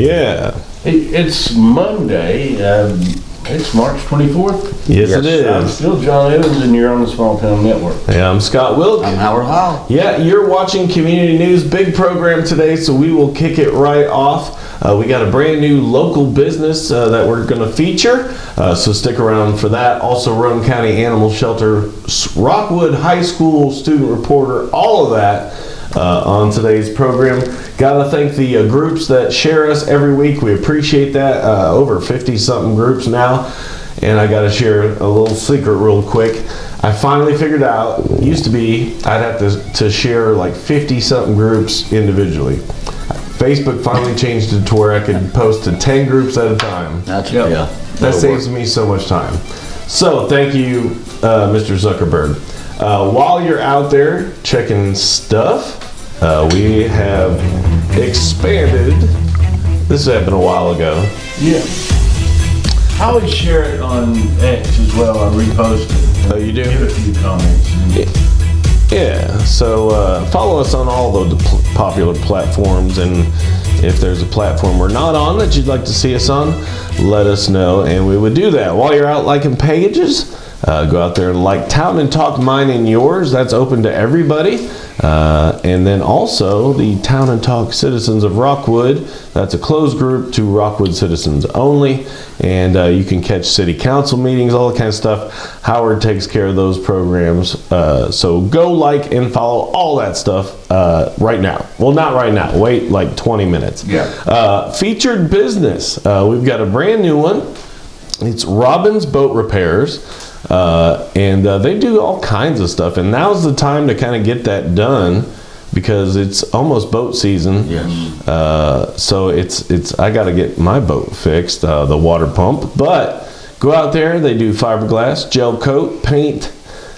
Yeah. It's Monday. It's March 24th. Yes, it is. I'm still John Evans, and you're on the Small Town Network. Yeah, I'm Scott Wilk. I'm Howard Howell. Yeah, you're watching Community News. Big program today, so we will kick it right off. We got a brand new local business that we're going to feature, so stick around for that. Also, Roane County Animal Shelter, Rockwood High School student reporter, all of that on today's program. Got to thank the groups that share us every week. We appreciate that. Over 50-something groups now. And I got to share a little secret real quick. I finally figured out, it used to be, I'd have to share like 50-something groups individually. Facebook finally changed it to where I could post to 10 groups at a time. That saves me so much time. So thank you, Mr. Zuckerberg. While you're out there checking stuff, we have expanded. This happened a while ago. Yeah. I always share it on X as well. I repost it. Oh, you do? Give a few comments. Yeah, so follow us on all the popular platforms, and if there's a platform we're not on that you'd like to see us on, let us know, and we would do that. While you're out liking pages, go out there and like Town and Talk Mine and Yours. That's open to everybody. And then also the Town and Talk Citizens of Rockwood. That's a closed group to Rockwood citizens only. And you can catch city council meetings, all that kind of stuff. Howard takes care of those programs. So go like and follow all that stuff right now. Well, not right now. Wait like 20 minutes. Yeah. Featured business. We've got a brand new one. It's Robbins Boat Repairs. And they do all kinds of stuff, and now's the time to kind of get that done because it's almost boat season. Yes. So it's I got to get my boat fixed, the water pump. But go out there. They do fiberglass, gel coat, paint,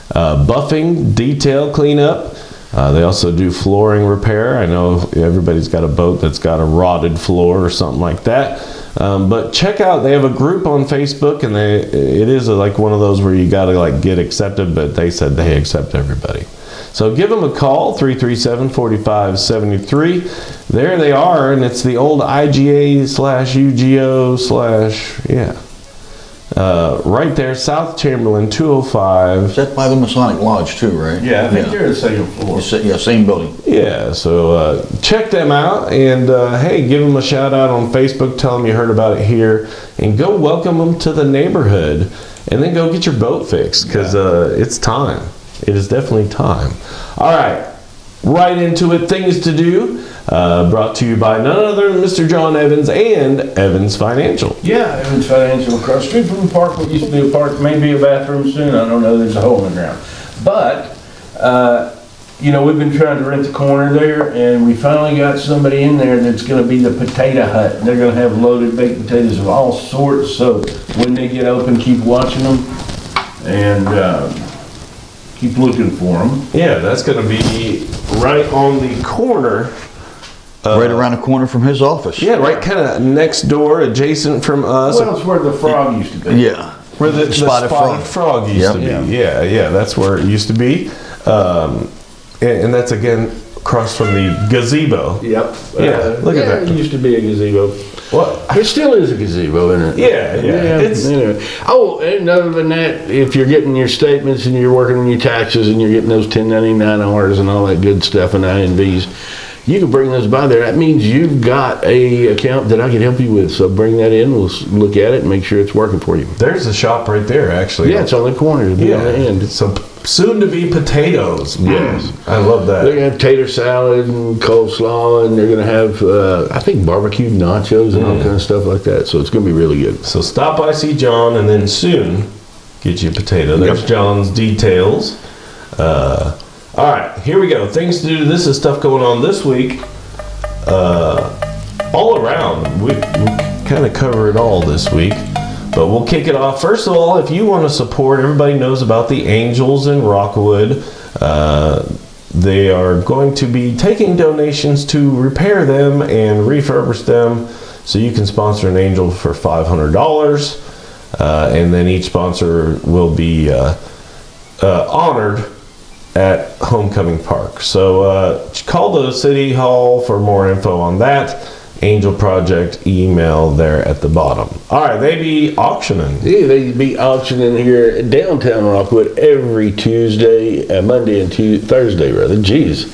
buffing, detail cleanup. They also do flooring repair. I know everybody's got a boat that's got a rotted floor or something like that. But check out, they have a group on Facebook, and it is like one of those where you got to like get accepted, but they said they accept everybody. So give them a call, 337-4573. There they are, and it's the old IGA/UGO/ right there, South Chamberlain 205. Is that by the Masonic Lodge too, right? Yeah, I think they're the second floor. Yeah, same building. Yeah, so check them out, and hey, give them a shout out on Facebook. Tell them you heard about it here, and go welcome them to the neighborhood, and then go get your boat fixed because it's time. It is definitely time. All right, right into it. Things to do. Brought to you by none other than Mr. John Evans and Evans Financial. Yeah, Evans Financial across the street from the park. What used to be a park, maybe a bathroom soon. I don't know. There's a hole in the ground. But, we've been trying to rent the corner there, and we finally got somebody in there that's going to be the potato hut. They're going to have loaded baked potatoes of all sorts. So when they get open, keep watching them and keep looking for them. Yeah, that's going to be right on the corner. Right around the corner from his office. Yeah, right kind of next door, adjacent from us. Well, it's where the frog used to be. Yeah. Where the spotted frog used to be. Yeah, that's where it used to be. And that's again across from the gazebo. Yep. Yeah, look at that. It used to be a gazebo. What? It still is a gazebo, isn't it? Yeah. Oh, and other than that, if you're getting your statements and you're working on your taxes and you're getting those 1099Rs and all that good stuff and INVs, you can bring those by there. That means you've got a account that I can help you with. So bring that in. We'll look at it and make sure it's working for you. There's a shop right there, actually. Yeah, it's on the corner. It'll be on the end. So soon to be potatoes. Yes. I love that. They're going to have tater salad and coleslaw, and they're going to have, I think, barbecued nachos and all kind of stuff like that. So it's going to be really good. So stop by, see John, and then soon get you a potato. There's John's details. All right, here we go. Things to do. This is stuff going on this week. All around. We kind of cover it all this week. But we'll kick it off. First of all, if you want to support, everybody knows about the Angels in Rockwood. They are going to be taking donations to repair them and refurbish them. So you can sponsor an Angel for $500. And then each sponsor will be honored at Homecoming Park. So call the City Hall for more info on that. Angel Project email there at the bottom. All right, they be auctioning. Yeah, they be auctioning here at downtown Rockwood every Tuesday, Monday and Thursday rather. Jeez.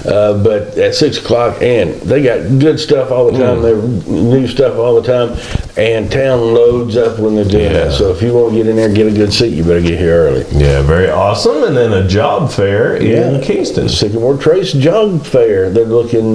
But at 6 o'clock, and they got good stuff all the time. They're new stuff all the time, and town loads up when they're doing that. So if you want to get in there and get a good seat, you better get here early. Yeah, very awesome. And then a job fair in Kingston. Sycamore Trace Job Fair. They're looking,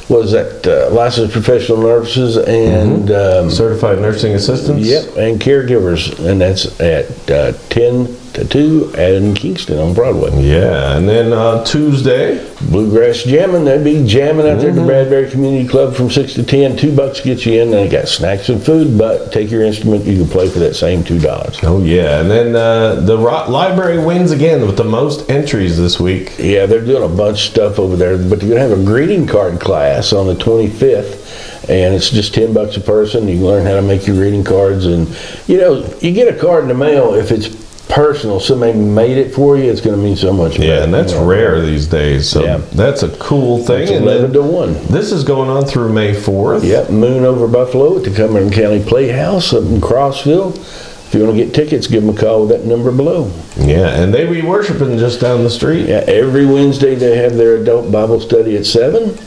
licensed professional nurses and Certified nursing assistants. Yep, and caregivers, and that's at 10 to 2 in Kingston on Broadway. Yeah, and then Tuesday. Bluegrass jamming, they'll be jamming out there at the Bradbury Community Club from 6 to 10. $2 gets you in. They got snacks and food, but take your instrument, you can play for that same $2. Oh yeah, and then the library wins again with the most entries this week. Yeah, they're doing a bunch of stuff over there, but they're gonna have a greeting card class on the 25th, and it's just $10 a person. You can learn how to make your greeting cards, and you get a card in the mail if it's personal, somebody made it for you, it's going to mean so much more. Yeah, and that's rare these days, so that's a cool thing. It's 11 to 1. This is going on through May 4th. Yep, Moon over Buffalo at the Cumberland County Playhouse up in Crossville. If you want to get tickets, give them a call with that number below. Yeah, and they be worshiping just down the street. Yeah, every Wednesday they have their adult Bible study at 7,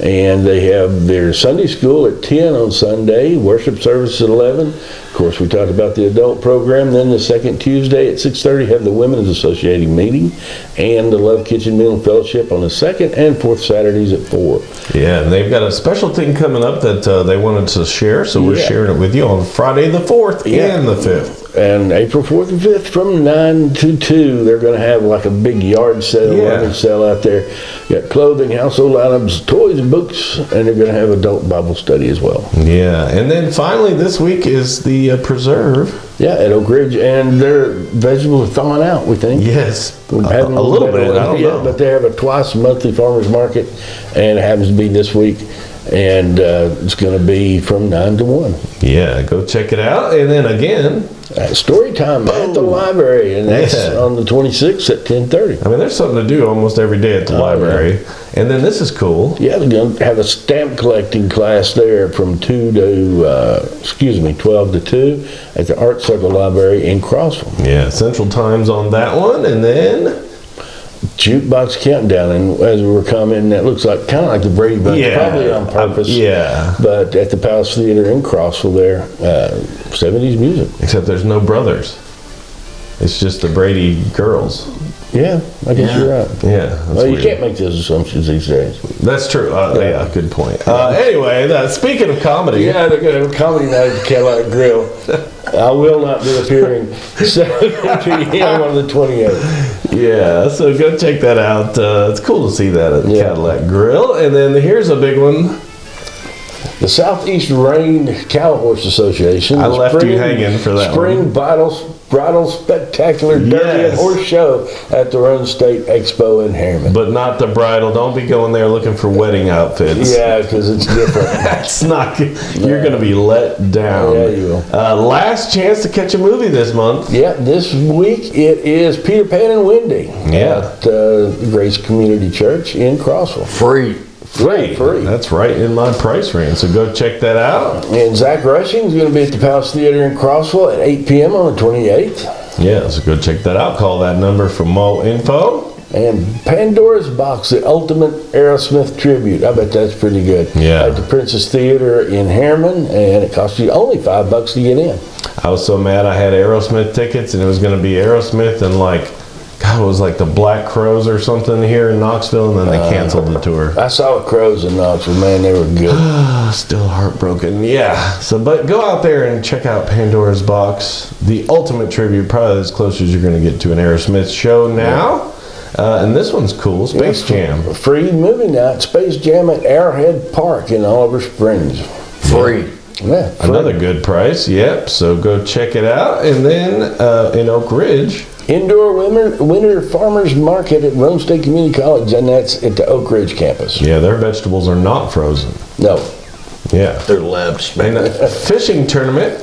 and they have their Sunday school at 10 on Sunday, worship service at 11. Of course, we talked about the adult program. Then the second Tuesday at 6:30 have the Women's Associating meeting and the Love Kitchen Meal and Fellowship on the second and fourth Saturdays at 4. Yeah, and they've got a special thing coming up that they wanted to share, so we're sharing it with you on Friday the 4th and the 5th. And April 4th and 5th from 9 to 2, they're going to have like a big yard sale, rummage sale out there. You got clothing, household items, toys, and books, and they're going to have adult Bible study as well. Yeah, and then finally this week is the preserve. Yeah, at Oak Ridge, and their vegetables are thawing out, we think. Yes, a little bit, I don't know. But they have a twice monthly farmers market, and it happens to be this week, and it's going to be from 9 to 1. Yeah, go check it out. And then again, story time at the library, and that's on the 26th at 10:30. I mean, there's something to do almost every day at the library. Yeah. And then this is cool. Yeah, they're going to have a stamp collecting class there from 12 to 2 at the Art Circle Library in Crossville. Yeah, Central Time's on that one, and then Jukebox Countdown, and as we were commenting, that looks like kind of like the Brady Bunch, probably on purpose. But at the Palace Theater in Crossville there, 70s music. Except there's no brothers. It's just the Brady girls. Yeah, I guess you're right. Yeah. Well, you can't make those assumptions these days. That's true. Yeah, good point. Anyway, speaking of comedy. Yeah, they're going to have a comedy night at the Cadillac Grill. I will not be appearing 7 p.m. on the 28th. Yeah, so go check that out. It's cool to see that at the Cadillac Grill. And then here's a big one. The Southeast Range Cow Horse Association. I left you hanging for that Spring Bridal Spectacular Derby and Horse Show at the Roane State Expo in Harriman. But not the bridal. Don't be going there looking for wedding outfits. Yeah, because it's different. That's not good. You're going to be let down. Yeah, you will. Last chance to catch a movie this month. Yeah, this week it is Peter Pan and Wendy at Grace Community Church in Crossville. Free. That's right in my price range. So go check that out. And Zach Rushing is going to be at the Palace Theater in Crossville at 8 p.m. on the 28th. Yeah, so go check that out. Call that number for more info. And Pandora's Box, the ultimate Aerosmith tribute. I bet that's pretty good. Yeah. At the Princess Theater in Harriman, and it costs you only $5 to get in. I was so mad I had Aerosmith tickets, and it was going to be Aerosmith and it was like the Black Crows or something here in Knoxville, and then they canceled the tour. I saw the Crows in Knoxville, man, they were good. Still heartbroken, but go out there and check out Pandora's Box, the ultimate tribute, probably as close as you're going to get to an Aerosmith show now. And this one's cool, Space Jam. Free movie night, Space Jam at Arrowhead Park in Oliver Springs. Free. Yeah, another good price, so go check it out. And then in Oak Ridge, Indoor Winter Farmers Market at Roane State Community College, and that's at the Oak Ridge campus. Yeah, their vegetables are not frozen. No. Yeah. They're labs. And a fishing tournament.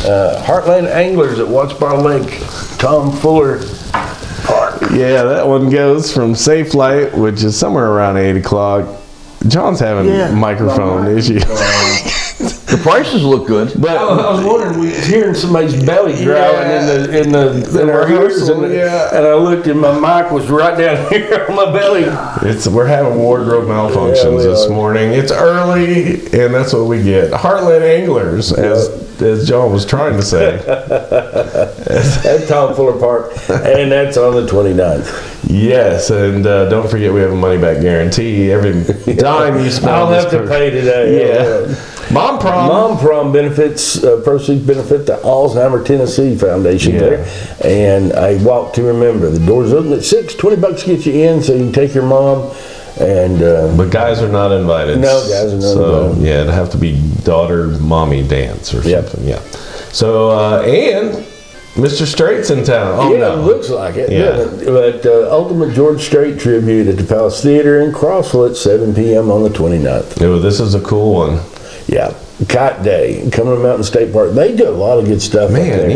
Heartland Anglers at Watts Bar Lake, Tom Fuller Park. Yeah, that one goes from Safe Light, which is somewhere around 8 o'clock, John's having microphone issues. The prices look good. But I was wondering, we was hearing somebody's belly growling in our ears, and I looked and my mic was right down here on my belly. We're having wardrobe malfunctions this morning. It's early, and that's what we get. Heartland Anglers, as John was trying to say. At Tom Fuller Park, and that's on the 29th. Yes, and don't forget we have a money back guarantee. Every dime you spend. I'll have to pay today. Yeah. Mom Prom benefits, proceeds benefit the Alzheimer Tennessee Foundation there. And I walk to remember. The doors open at 6, $20 to get you in so you can take your mom. And but guys are not invited. No, guys are not invited. Yeah, it'd have to be daughter mommy dance or something. Yeah. So and Mr. Straight's in town. Oh no, it looks like it. Yeah. But Ultimate George Strait tribute at the Palace Theater in Crossville at 7 p.m. on the 29th. Oh, this is a cool one. Yeah. Kite Day, coming to Mountain State Park. They do a lot of good stuff. Man,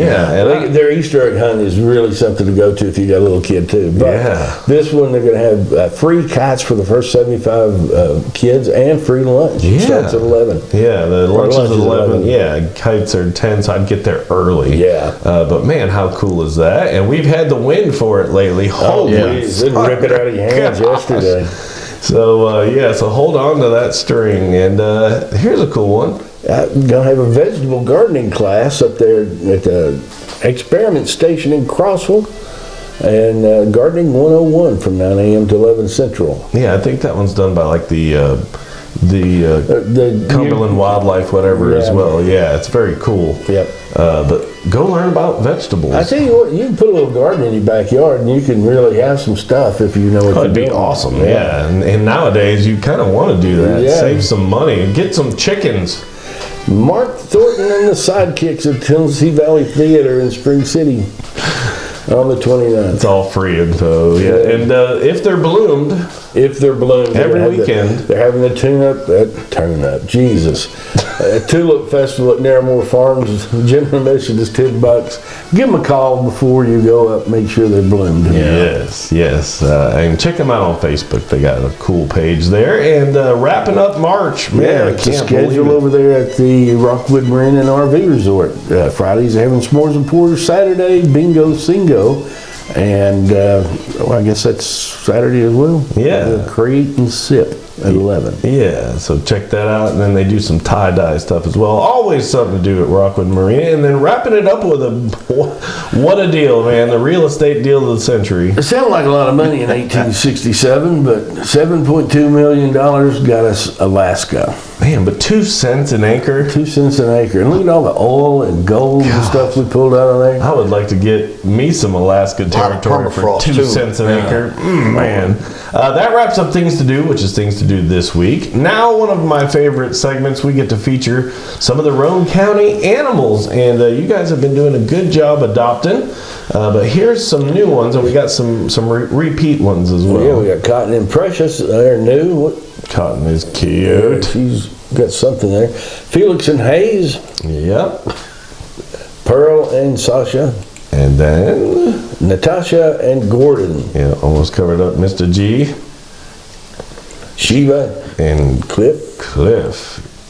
their Easter egg hunt is really something to go to if you got a little kid too. But this one, they're going to have free kites for the first 75 kids and free lunch. Yeah. Starts at 11. Yeah, the lunch is 11. Yeah, kites are 10, so I'd get there early. Yeah. But man, how cool is that? And we've had the wind for it lately. Holy didn't rip it out of your hands yesterday. So, so hold on to that string. And here's a cool one. I'm going to have a vegetable gardening class up there at the Experiment Station in Crossville. And Gardening 101 from 9 a.m. to 11 Central. Yeah, I think that one's done by like the Cumberland Wildlife, whatever, as well. Yeah, it's very cool. Yep. But go learn about vegetables. I tell you what, you can put a little garden in your backyard, and you can really have some stuff if you know what you're doing. It'd be awesome. Yeah. And nowadays you kind of want to do that. Yeah. Save some money and get some chickens. Mark Thornton and the Sidekicks at Tennessee Valley Theater in Spring City on the 29th. It's all free info. Yeah. And if they're bloomed. Every weekend. They're having the Tulip Festival at Narramore Farms. General admission is $10. Give them a call before you go up. Make sure they're bloomed. Yes. And check them out on Facebook. They got a cool page there. And wrapping up March. Man, I can't schedule over there at the Rockwood Marine and RV Resort. Fridays they're having s'mores and pours. Saturday, bingo singo. And I guess that's Saturday as well. Yeah. Create and Sip at 11. Yeah, so check that out. And then they do some tie-dye stuff as well. Always something to do at Rockwood Marine. And then wrapping it up with what a deal, man. The real estate deal of the century. It sounded like a lot of money in 1867, but $7.2 million got us Alaska. Man, but 2 cents an acre? 2 cents an acre. And look at all the oil and gold and stuff we pulled out of there. I would like to get me some Alaska territory for 2 cents an acre. Man. That wraps up Things to Do, which is Things to Do this week. Now, one of my favorite segments, we get to feature some of the Roane County animals. And you guys have been doing a good job adopting. But here's some new ones, and we got some repeat ones as well. Yeah, we got Cotton and Precious. They're new. Cotton is cute. She's got something there. Felix and Hayes. Yep. Pearl and Sasha. And then Natasha and Gordon. Yeah, almost covered up Mr. G. Shiva and Cliff.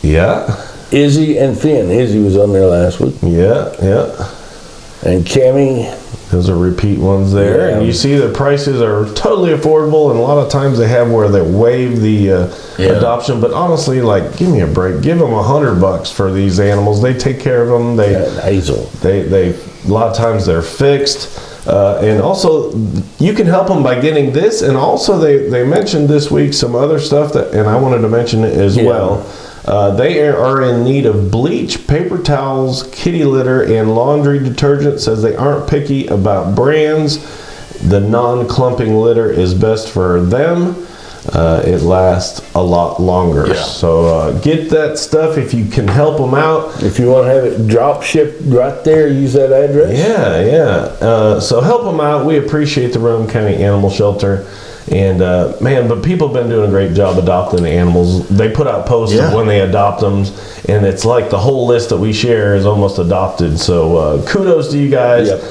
Yeah. Izzy and Finn. Izzy was on there last week. Yeah. And Cammie. Those are repeat ones there. Yeah. And you see the prices are totally affordable, and a lot of times they have where they waive the adoption. But honestly, like, give me a break. Give them $100 for these animals. They take care of them. Hazel. They a lot of times they're fixed. And also, you can help them by getting this. And also, they mentioned this week some other stuff and I wanted to mention it as well. They are in need of bleach, paper towels, kitty litter, and laundry detergent. Says they aren't picky about brands. The non-clumping litter is best for them. It lasts a lot longer. Yeah. So get that stuff if you can help them out. If you want to have it drop shipped right there, use that address. Yeah. So help them out. We appreciate the Roane County Animal Shelter. And but people have been doing a great job adopting the animals. They put out posts of when they adopt them, and it's like the whole list that we share is almost adopted. So kudos to you guys. Yep.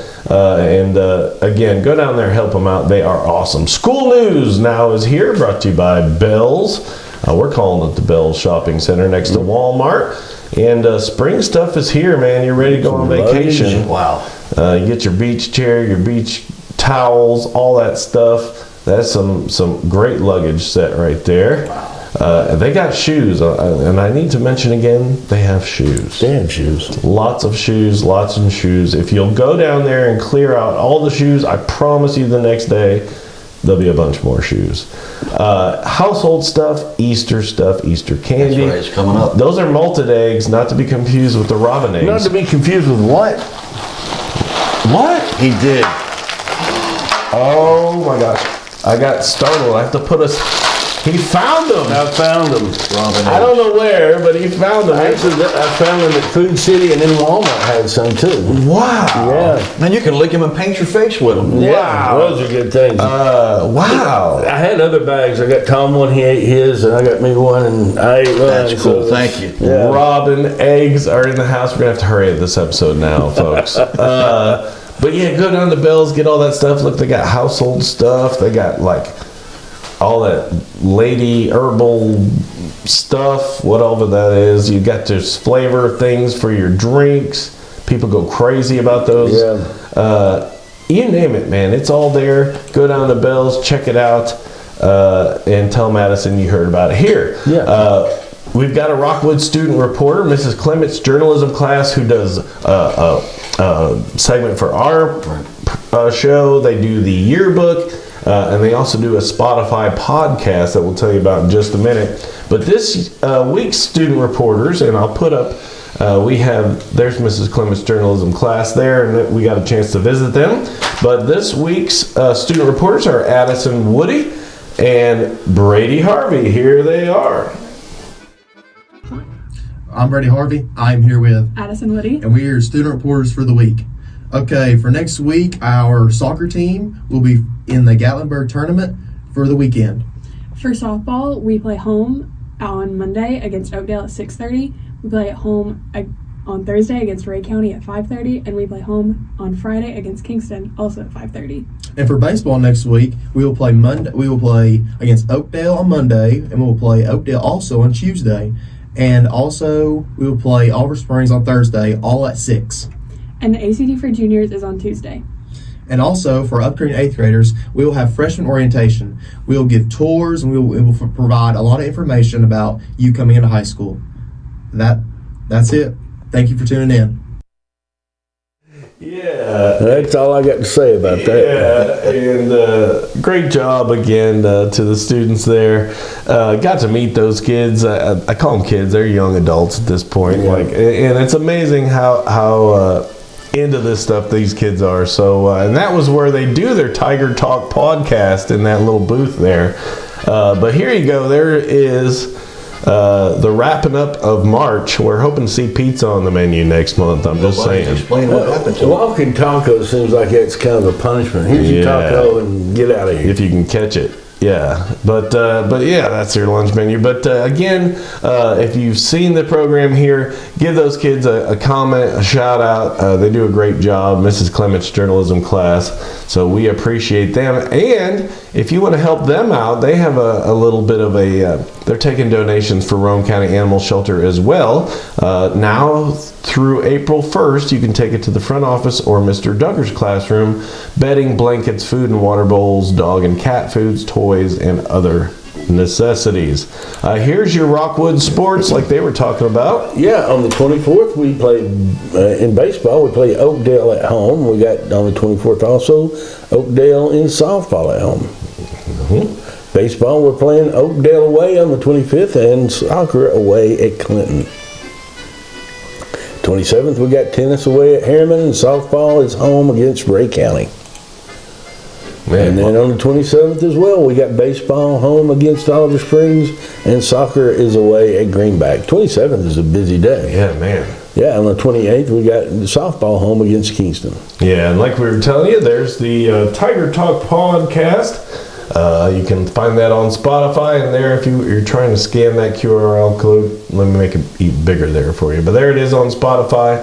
Again, go down there, help them out. They are awesome. School news now is here, brought to you by Bell's We're calling it the Bell Shopping Center next to Walmart. And spring stuff is here, man. You're ready to go on vacation. Wow. You get your beach chair, your beach towels, all that stuff. That's some great luggage set right there. Wow. They got shoes, and I need to mention again, they have shoes. They have shoes. Lots of shoes, lots of shoes. If you'll go down there and clear out all the shoes, I promise you the next day, there'll be a bunch more shoes. Household stuff, Easter candy. That's right, it's coming up. Those are malted eggs, not to be confused with the robin eggs. Not to be confused with what? What? He did. Oh my gosh. I got startled. I have to put he found them. I found them. I don't know where, but he found them. Actually, I found them at Food City, and then Walmart had some too. Wow. Yeah. Man, you can lick him and paint your face with him. Yeah, those are good things. Wow. I had other bags. I got Tom one, he ate his, and I got me one, and I ate one. That's cool. Thank you. Yeah. Robin eggs are in the house. We're going to have to hurry at this episode now, folks. But yeah, go down to Bell's, get all that stuff. Look, they got household stuff. They got like all that lady herbal stuff, whatever that is. You got this flavor things for your drinks. People go crazy about those. Yeah. You name it, man. It's all there. Go down to Bell's, check it out, and tell Madison you heard about it here. Yeah. We've got a Rockwood student reporter, Mrs. Clement's journalism class, who does a segment for our show. They do the yearbook, and they also do a Spotify podcast that we'll tell you about in just a minute. But this week's student reporters, and I'll put up, there's Mrs. Clement's journalism class there, and we got a chance to visit them. But this week's student reporters are Addison Woody and Brady Harvey. Here they are. I'm Brady Harvey. I'm here with Addison Woody. and we are student reporters for the week. Okay, for next week, our soccer team will be in the Gatlinburg tournament for the weekend. For softball, we play home on Monday against Oakdale at 6:30. We play at home on Thursday against Roane County at 5:30, and we play home on Friday against Kingston, also at 5:30. And for baseball next week, we will play against Oakdale on Monday, and we will play Oakdale also on Tuesday. And also, we will play Oliver Springs on Thursday, all at 6. And the ACT for juniors is on Tuesday. And also, for upcoming 8th graders, we will have freshman orientation. We will give tours, and we will provide a lot of information about you coming into high school. That's it. Thank you for tuning in. Yeah. That's all I got to say about that. Yeah, and great job again to the students there. Got to meet those kids. I call them kids. They're young adults at this point. Yeah. And it's amazing how into this stuff these kids are. So, and that was where they do their Tiger Talk podcast in that little booth there. But here you go. There is the wrapping up of March. We're hoping to see pizza on the menu next month. I'm just Nobody's saying. explained what happened to him. Walking taco seems like it's kind of a punishment. Here's your Yeah. taco and get out of here. If you can catch it. Yeah, but yeah, that's their lunch menu. But again, if you've seen the program here, give those kids a comment, a shout out. They do a great job, Mrs. Clement's journalism class. So we appreciate them. And if you want to help them out, they have a little bit of they're taking donations for Roane County Animal Shelter as well. Now through April 1st, you can take it to the front office or Mr. Duggar's classroom. Bedding, blankets, food and water bowls, dog and cat foods, toys, and other necessities. Here's your Rockwood sports like they were talking about. Yeah, on the 24th we played in baseball. We play Oakdale at home. We got on the 24th also Oakdale in softball at home. Mm-hmm. Baseball we're playing Oakdale away on the 25th and soccer away at Clinton. 27th we got tennis away at Harriman and softball is home against Ray County. Man, And then on the 27th as well, we got baseball home against Oliver Springs, and soccer is away at Greenback. 27th is a busy day. yeah, man. Yeah, on the 28th, we got softball home against Kingston. Yeah, and like we were telling you, there's the Tiger Talk podcast. You can find that on Spotify, and there, if you're trying to scan that QRL code, let me make it even bigger there for you. But there it is on Spotify.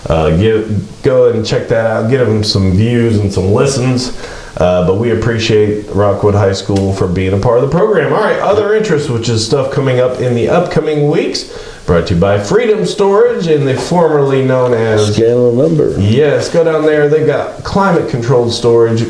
go and check that out. Get them some views and some listens. But we appreciate Rockwood High School for being a part of the program. All right, other interests, which is stuff coming up in the upcoming weeks. Brought to you by Freedom Storage, and they formerly known as Scale number. Yes, go down there. They've got climate-controlled storage.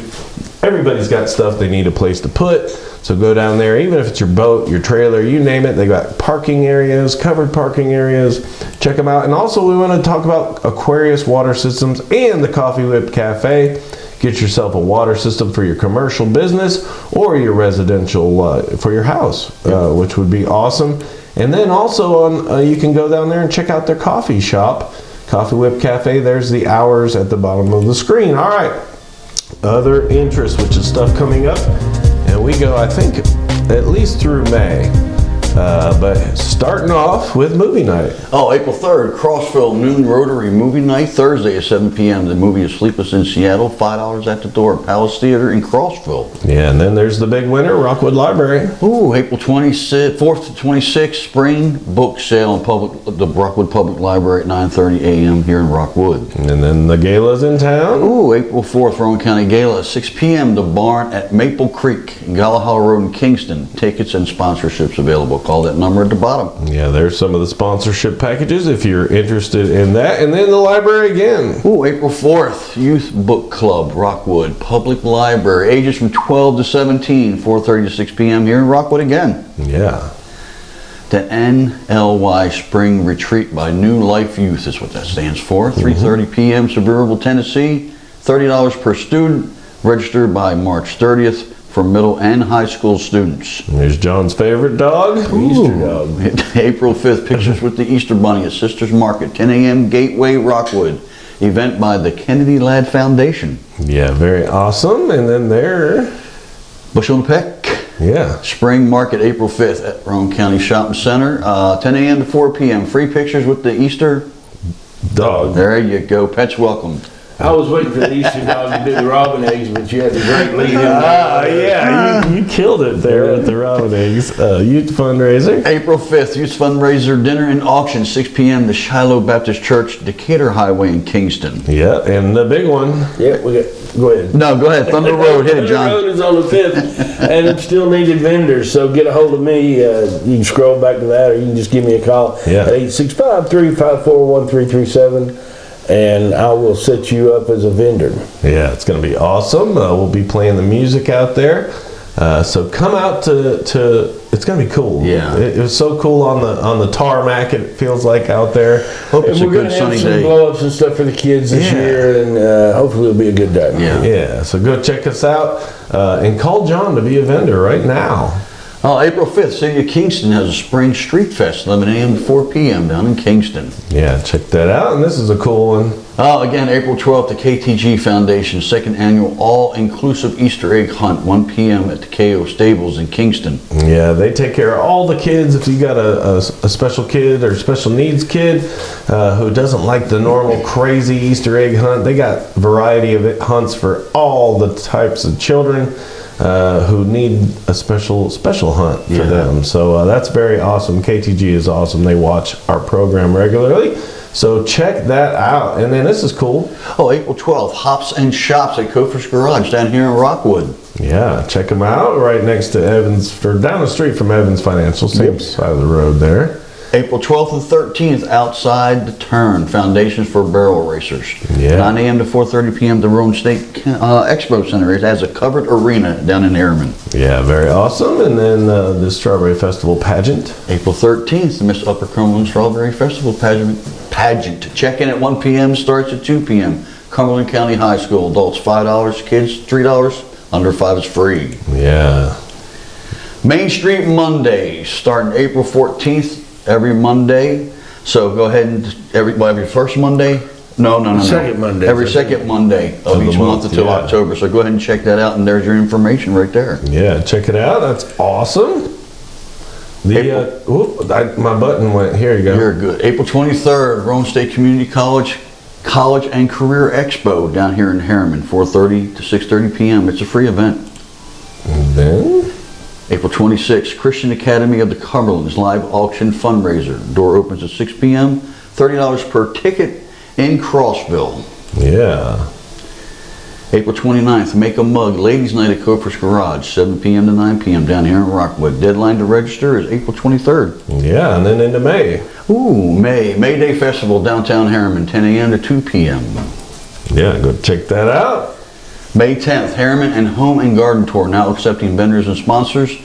Everybody's got stuff they need a place to put. So go down there, even if it's your boat, your trailer, you name it. They got parking areas, covered parking areas. Check them out. And also we want to talk about Aquarius Water Systems and the Coffee Whip Cafe. Get yourself a water system for your commercial business or your residential, for your house, which would be awesome. And then also you can go down there and check out their coffee shop, Coffee Whip Cafe. There's the hours at the bottom of the screen. All right, other interests, which is stuff coming up. And we go, I think, at least through May. But starting off with movie night. Oh, April 3rd, Crossville Noon Rotary Movie Night, Thursday at 7 p.m. The movie is Sleepless in Seattle, $5 at the door, Palace Theater in Crossville. Yeah, and then there's the big winner, Rockwood Library. Ooh, April 4th to 26th, Spring Book Sale in the Rockwood Public Library at 9:30 a.m. here in Rockwood. And then the gala's in town. Ooh, April 4th, Roane County Gala, 6 p.m. The Barn at Maple Creek, Gallahall Road in Kingston. Tickets and sponsorships available. Call that number at the bottom. Yeah, there's some of the sponsorship packages if you're interested in that. And then the library again. Ooh, April 4th, Youth Book Club, Rockwood Public Library, ages from 12 to 17, 4:30 to 6 p.m. here in Rockwood again. Yeah. The NLY Spring Retreat by New Life Youth is what that stands for. 3:30 p.m. Suburbanville, Tennessee. $30 per student. Registered by March 30th for middle and high school students. There's John's favorite dog. Easter dog. April 5th, Pictures with the Easter Bunny at Sisters Market, 10 a.m. Gateway, Rockwood. Event by the Kennedy Ladd Foundation. Yeah, very awesome. And then there. Bushel and Peck. Yeah. Spring Market, April 5th at Roane County Shopping Center, 10 a.m. to 4 p.m. Free pictures with the Easter Dog. There you go. Pets welcome. I was waiting for the Easter dog to do the robin eggs, but you had the great lead in Ah, there. yeah, you killed it there with the robin eggs. Youth fundraiser. April 5th, Youth Fundraiser Dinner and Auction, 6 p.m. to Shiloh Baptist Church, Decatur Highway in Kingston. Yeah, and the big one. Yeah, go ahead. No, go ahead. Thunder Road. Hit it, John. Thunder Road is on the 5th, and it still needed vendors, so get a hold of me. You can scroll back to that, or you can just give me a call Yeah. at 865-354-1337, and I will set you up as a vendor. Yeah, it's going to be awesome. We'll be playing the music out there. So come out to it's going to be cool. Yeah. It was so cool on the tarmac, it feels like out there. Hope it's And a we're good going to have sunny some day. blow-ups and stuff for the kids this Yeah. year, and hopefully it'll be a good day. Yeah. Yeah, so go check us out and call John to be a vendor right now. Oh, April 5th, City of Kingston has a Spring Street Fest, 11 a.m. to 4 p.m. down in Kingston. Yeah, check that out. And this is a cool one. Oh, again, April 12th, the KTG Foundation, second annual all-inclusive Easter egg hunt, 1 p.m. at the KO Stables in Kingston. Yeah, they take care of all the kids. If you got a special kid or special needs kid who doesn't like the normal crazy Easter egg hunt, they got variety of hunts for all the types of children who need a special hunt for them. So that's very awesome. KTG is awesome. They watch our program regularly. So check that out. And then this is cool. Oh, April 12th, Hops and Shops at Kofer's Garage down here in Rockwood. Yeah, check them out right next to Evans, or down the street from Evans Financial, same side of the road there. April 12th and 13th, Outside the Turn, Foundations for Barrel Racers. Yeah. 9 a.m. to 4:30 p.m. the Rome State Expo Center. It has a covered arena down in Harriman. Yeah, very awesome. And then the Strawberry Festival pageant. April 13th, the Miss Upper Cumberland Strawberry Festival pageant. Check-in at 1 p.m. starts at 2 p.m. Cumberland County High School. Adults $5, kids $3. Under 5 is free. Yeah. Main Street Mondays, starting April 14th, every Monday. So go ahead and every first Monday? No. Second Monday. Every second Monday of Of the each month month, until yeah. October. So go ahead and check that out, and there's your information right there. Yeah, check it out. That's awesome. My button went. Here you go. You're good. April 23rd, Roane State Community College and Career Expo down here in Harriman, 4:30 to 6:30 p.m. It's a free event. And then April 26th, Christian Academy of the Cumberlands live auction fundraiser. Door opens at 6 p.m. $30 per ticket, in Crossville. Yeah. April 29th, Make a Mug Ladies Night at Coper's Garage, 7 p.m. to 9 p.m. down here in Rockwood. Deadline to register is April 23rd. Yeah, and then into May. Ooh, May Day Festival downtown Harriman, 10 a.m. to 2 p.m. Yeah, go check that out. May 10th, Harriman and Home and Garden Tour, now accepting vendors and sponsors.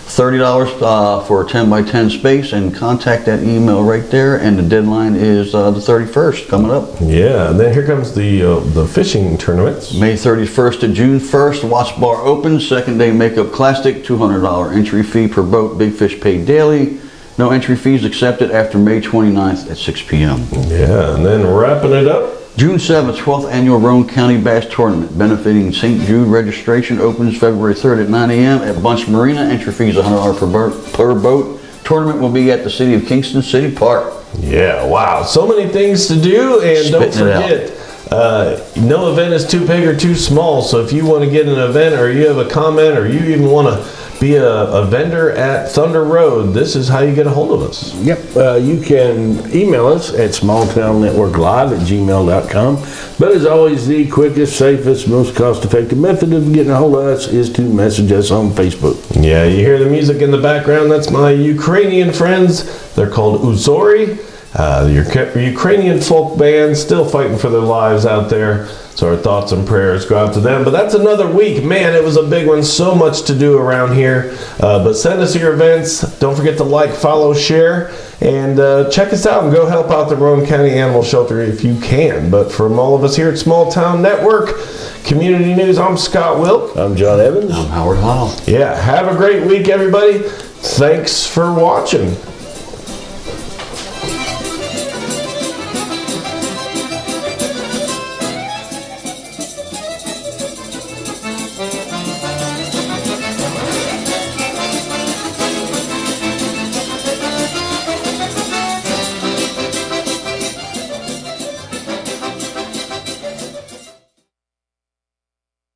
$30 for a 10 by 10 space, and contact that email right there, and the deadline is the 31st coming up. Yeah, and then here comes the fishing tournaments. May 31st to June 1st, Watts Bar opens, second day Makeup Classic, $200 entry fee per boat, big fish paid daily. No entry fees accepted after May 29th at 6 p.m. Yeah, and then wrapping it up. June 7th, 12th Annual Roane County Bass Tournament, benefiting St. Jude. Registration opens February 3rd at 9 a.m. at Bunch Marina. Entry fees $100 per boat. Tournament will be at the City of Kingston City Park. Yeah, wow. So many things to do, and don't forget, no event is too big or too small. So if you want to get an event, or you have a comment, or you even want to be a vendor at Thunder Road, this is how you get a hold of us. Yep, you can email us at smalltownnetworklive@gmail.com. But as always, the quickest, safest, most cost-effective method of getting a hold of us is to message us on Facebook. Yeah, you hear the music in the background. That's my Ukrainian friends. They're called Uzori. Your Ukrainian folk band, still fighting for their lives out there. So our thoughts and prayers go out to them. But that's another week. Man, it was a big one. So much to do around here. But send us your events. Don't forget to like, follow, share, and check us out and go help out the Roane County Animal Shelter if you can. But from all of us here at Small Town Network Community News, I'm Scott Wilk. I'm John Evans. I'm Howard Hall. Yeah, have a great week, everybody. Thanks for watching.